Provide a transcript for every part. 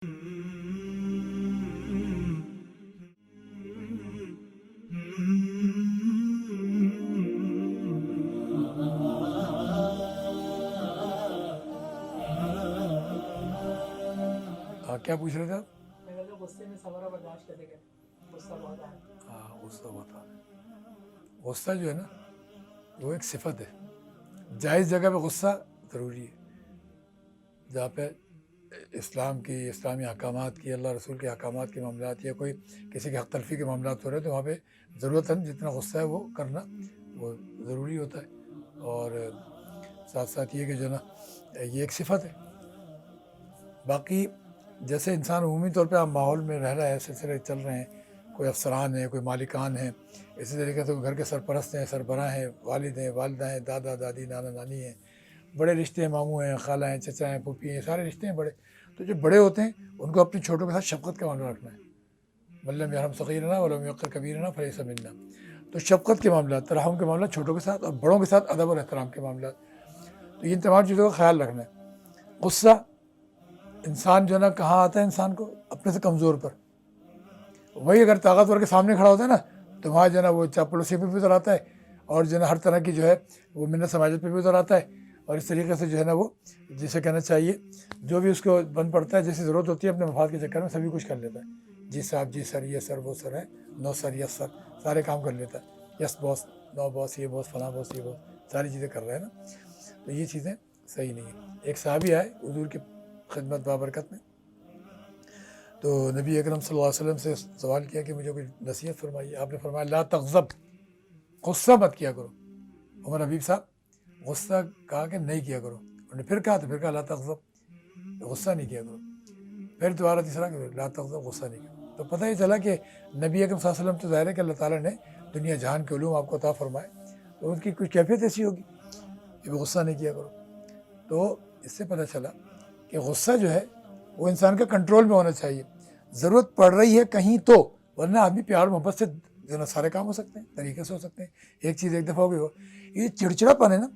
کیا پوچھ رہے تھے آپ؟ غصے میں صبر و برداشت کیسے کریں؟ غصہ بہت آتا ہے. ہاں غصہ بہت آتا ہے. غصہ جو ہے نا وہ ایک صفت ہے. جائز جگہ پہ غصہ ضروری ہے. جہاں پہ اسلامی احکامات کی، اللہ رسول کے احکامات کے معاملات یا کوئی کسی کے حق تلفی کے معاملات ہو رہے ہیں تو وہاں پہ ضرورت ہے جتنا غصہ ہے وہ کرنا وہ ضروری ہوتا ہے. اور ساتھ ساتھ یہ کہ جو ہے نا یہ ایک صفت ہے. باقی جیسے انسان عمومی طور پہ آپ ماحول میں رہ رہا ہے، سلسلے چل رہے ہیں، کوئی افسران ہیں، کوئی مالکان ہیں، اسی طریقے سے گھر کے سرپرست ہیں، سربراہ ہیں، والد ہیں، والدہ ہیں، دادا دادی، نانا نانی ہیں، بڑے رشتے ہیں، ماموں ہیں، خالہ ہیں، چچا ہیں، پھوپھی ہیں، سارے رشتے ہیں بڑے. تو جو بڑے ہوتے ہیں ان کو اپنے چھوٹوں کے ساتھ شفقت کا معاملہ رکھنا ہے. ملم یرحم صغیرنا ولم یوقر کبیرنا فلیس منا. تو شفقت کے معاملات، ترحم کے معاملات چھوٹوں کے ساتھ، اور بڑوں کے ساتھ ادب اور احترام کے معاملات. تو ان تمام چیزوں کا خیال رکھنا ہے. غصہ انسان جو ہے نا کہاں آتا ہے انسان کو؟ اپنے سے کمزور پر. وہی اگر طاقتور کے سامنے کھڑا ہوتا ہے نا تو وہاں جو ہے نا وہ چاپلوسی پہ بھی اتر آتا ہے، اور جو ہے نا ہر طرح کی جو ہے وہ منت سماجت پہ بھی اتر آتا ہے. اور اس طریقے سے جو ہے نا وہ جسے کہنا چاہیے جو بھی اس کو بن پڑتا ہے، جیسی ضرورت ہوتی ہے اپنے مفاد کے چکر میں سبھی کچھ کر لیتا ہے. جی صاحب، جی سر، یہ سر، وہ سر ہے، نو سر، یس سر، سارے کام کر لیتا ہے. یس باس، نو باس، یہ باس، فلاں باس، یہ باس، ساری چیزیں کر رہے ہیں نا. تو یہ چیزیں صحیح نہیں ہیں. ایک صحابی آئے حضور کی خدمت بابرکت میں، تو نبی اکرم صلی اللہ علیہ وسلم سے سوال کیا کہ مجھے کوئی نصیحت فرمائیے. آپ نے فرمایا لا تغضب، غصہ مت کیا کرو. عمر حبیب صاحب غصہ کہا کہ نہیں کیا کرو. انہوں نے پھر کہا لا تغضب، غصہ نہیں کیا کرو. پھر دوبارہ تیسرا کہ لا تغضب، غصہ نہیں کیا. تو پتہ یہ چلا کہ نبی اکرم صلی اللہ علیہ وسلم تو ظاہر ہے کہ اللہ تعالیٰ نے دنیا جہان کے علوم آپ کو عطا فرمائے، تو ان کی کچھ کیفیت ایسی ہوگی کہ غصہ نہیں کیا کرو. تو اس سے پتہ چلا کہ غصہ جو ہے وہ انسان کا کنٹرول میں ہونا چاہیے. ضرورت پڑ رہی ہے کہیں تو، ورنہ آدمی پیار محبت سے جو نا سارے کام ہو سکتے ہیں، طریقے سے ہو سکتے ہیں. ایک چیز ایک دفعہ ہو گئی ہو. یہ چڑچڑا پن ہے نا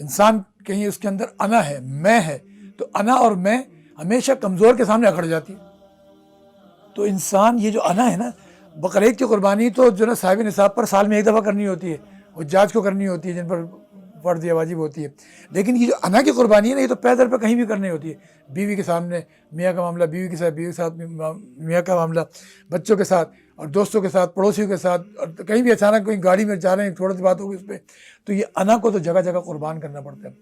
انسان، کہیں اس کے اندر انا ہے، میں ہے، تو انا اور میں ہمیشہ کمزور کے سامنے اکڑ جاتی ہے. تو انسان یہ جو انا ہے نا، بقرعید کی قربانی تو جو نا صاحب نصاب پر سال میں ایک دفعہ کرنی ہوتی ہے، حجاج کو کرنی ہوتی ہے جن پر فرض یا واجب ہوتی ہے. لیکن یہ جو انا کی قربانی ہے نا، یہ تو پیدل پہ کہیں بھی کرنی ہوتی ہے. بیوی کے سامنے میاں کا معاملہ، بیوی کے ساتھ میاں کا معاملہ، بچوں کے ساتھ، اور دوستوں کے ساتھ، پڑوسیوں کے ساتھ، اور کہیں بھی اچانک کوئی گاڑی میں جا رہے ہیں تھوڑی سی بات ہوگی اس پہ، تو یہ انا کو تو جگہ جگہ قربان کرنا پڑتا ہے.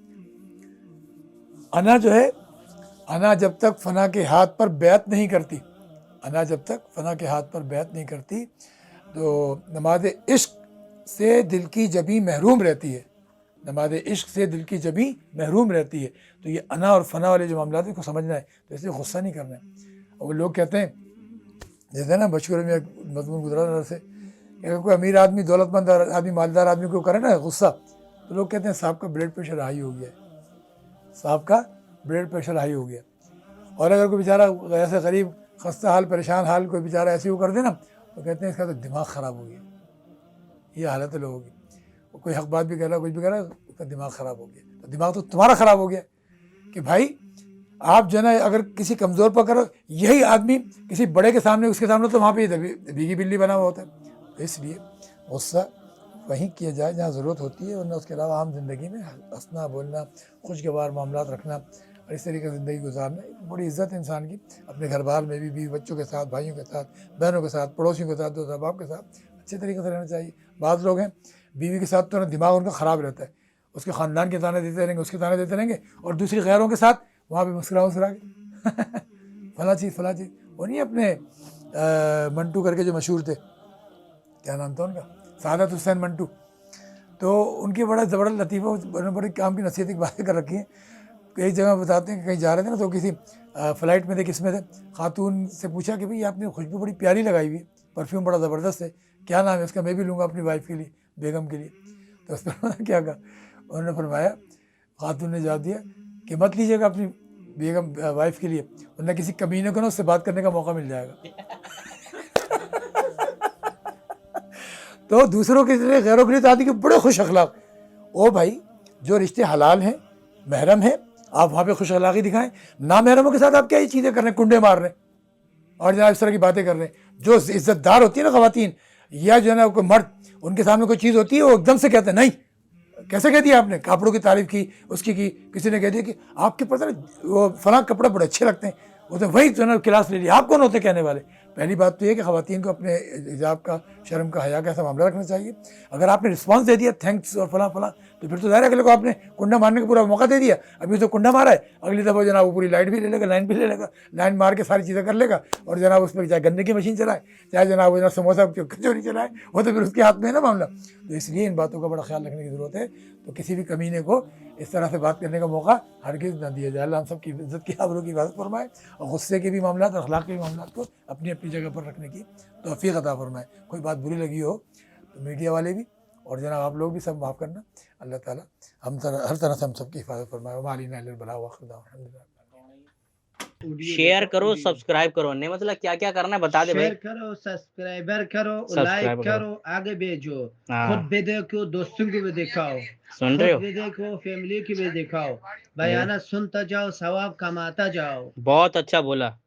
انا جو ہے، انا جب تک فنا کے ہاتھ پر بیعت نہیں کرتی، انا جب تک فنا کے ہاتھ پر بیعت نہیں کرتی تو نماز عشق سے دل کی جبیں محروم رہتی ہے. نماز عشق سے دل کی جبیں محروم رہتی ہے. تو یہ انا اور فنا والے جو معاملات ہیں کو سمجھنا ہے، تو اس لیے غصہ نہیں کرنا ہے. اور وہ لوگ کہتے ہیں جیسے نا مشہور میں ایک مضمون گزرا نظر سے کہ اگر کوئی امیر آدمی، دولت مند آدمی، مالدار آدمی کو کرے نا غصہ، تو لوگ کہتے ہیں صاحب کا بلڈ پریشر ہائی ہو گیا ہے، صاحب کا بلڈ پریشر ہائی ہو گیا. اور اگر کوئی بیچارہ ایسے غریب، خستہ حال، پریشان حال کوئی بیچارہ ایسے وہ کر دے نا، تو کہتے ہیں اس کا تو دماغ خراب ہو گیا. یہ حالت ہے لوگوں کی. کوئی حق بات بھی کہہ رہا، کچھ بھی کہہ رہا، اس کا دماغ خراب ہو گیا. تو دماغ تو تمہارا خراب ہو گیا کہ بھائی آپ جو ہے نا اگر کسی کمزور پر کرو، یہی آدمی کسی بڑے کے سامنے، اس کے سامنے، تو وہاں پہ بھیگی بلی بنا ہوا ہوتا ہے. اس لیے غصہ وہیں کیا جائے جہاں ضرورت ہوتی ہے، ورنہ اس کے علاوہ عام زندگی میں ہنسنا، بولنا، خوشگوار معاملات رکھنا اور اس طریقے سے زندگی گزارنا بڑی عزت ہے انسان کی. اپنے گھر بار میں بھی بیوی بچوں کے ساتھ، بھائیوں کے ساتھ، بہنوں کے ساتھ، پڑوسیوں کے ساتھ، دوست احباب کے ساتھ اچھے طریقے سے رہنا چاہیے. بعض لوگ ہیں بیوی کے ساتھ تو نا دماغ ان کا خراب رہتا ہے، اس کے خاندان کے تانے دیتے رہیں گے، اس کے تانے دیتے رہیں گے، اور دوسری غیروں کے ساتھ وہاں پہ مسکرا کے فلاں چیز فلاں چیز. وہ نہیں اپنے منٹو کر کے جو مشہور تھے، کیا نام تھا ان کا، سعادت حسین منٹو، تو ان کی بڑا زبردست لطیفہ، بڑے کام کی نصیحت کی باتیں کر رکھی ہیں. کئی جگہ بتاتے ہیں کہ کہیں جا رہے تھے نا، تو کسی فلائٹ میں تھے، کس میں تھے، خاتون سے پوچھا کہ بھئی آپ نے خوشبو بڑی پیاری لگائی ہوئی ہے، پرفیوم بڑا زبردست ہے، کیا نام ہے اس کا، میں بھی لوں گا اپنی وائف کے لیے، بیگم کے لیے. تو اس پر کیا کہا، انہوں نے فرمایا، خاتون نے جواب دیا کہ مت لیجیے گا اپنی بیگم وائف کے لیے، ورنہ کسی کمینے کو نا اس سے بات کرنے کا موقع مل جائے گا. تو دوسروں کے لیے، غیروں کے لیے تو آدمی کے بڑے خوش اخلاق. او بھائی، جو رشتے حلال ہیں، محرم ہیں، آپ وہاں پہ خوش اخلاقی دکھائیں. نامحرموں کے ساتھ آپ کیا یہ چیزیں کر رہے ہیں, کنڈے مار رہے ہیں اور جناب اس طرح کی باتیں کر رہے ہیں. جو عزت دار ہوتی ہے نا خواتین یا جو ہے نا کوئی مرد, ان کے سامنے کوئی چیز ہوتی ہے وہ ایک دم سے کہتے ہیں نہیں. کیسے کہہ دیا آپ نے, کپڑوں کی تعریف کی اس کی کسی نے کہہ دیا کہ آپ کے پتہ وہ فلاں کپڑے بڑے اچھے لگتے ہیں, وہ تو وہی جو ہے نا کلاس لے لیا. آپ کون ہوتے کہنے والے؟ پہلی بات تو یہ کہ خواتین کو اپنے حجاب کا, شرم کا, حیا کا ایسا معاملہ رکھنا چاہیے. اگر آپ نے رسپانس دے دیا تھینکس اور فلاں فلاں, تو پھر تو ظاہر ہے اگلے کو آپ نے کنڈا مارنے کا پورا موقع دے دیا. ابھی تو کنڈا مارا ہے, اگلی دفعہ جناب وہ پوری لائٹ بھی لے لے گا, لائن بھی لے لے گا, لائن مار کے ساری چیزیں کر لے گا, اور جناب اس میں چاہے گندے کی مشین چلائے, چاہے جناب وہ جناب سموسہ کچوری چلائے, وہ تو پھر اس کے ہاتھ میں ہے نا معاملہ. تو اس لیے ان باتوں کا بڑا خیال رکھنے کی ضرورت ہے. تو کسی بھی کمینے کو اس طرح سے بات کرنے کا موقع ہرگز نہ دیا جائے. اللہ ہم سب کی عزت کی آبرو کی حفاظت فرمائے, اور غصے کے بھی معاملات اور اخلاق کے بھی معاملات کو اپنی اپنی جگہ پر رکھنے کی توفیق عطا فرمائے. کوئی بات بری لگی ہو تو میڈیا والے بھی اور جناب آپ لوگ بھی سب معاف کرنا. اللہ تعالیٰ ہر طرح سے ہم سب کی حفاظت فرمائے. وما علینا الا البلاغ واخر دعوانا الحمدللہ. شیئر کرو, سبسکرائب کرو, نہیں مطلب کیا کیا کرنا ہے بتا دے بھائی. شیئر کرو, سبسکرائبر کرو, سبسکرائب لائک کرو, آگے بھیجو. ہاں. خود بھی دیکھو, دوستوں کو بھی دکھاؤ, سن رہے ہو, خود بھی دیکھو, فیملی کی بھی دکھاؤ. بیانہ سنتا جاؤ, ثواب کماتا جاؤ. بہت اچھا بولا.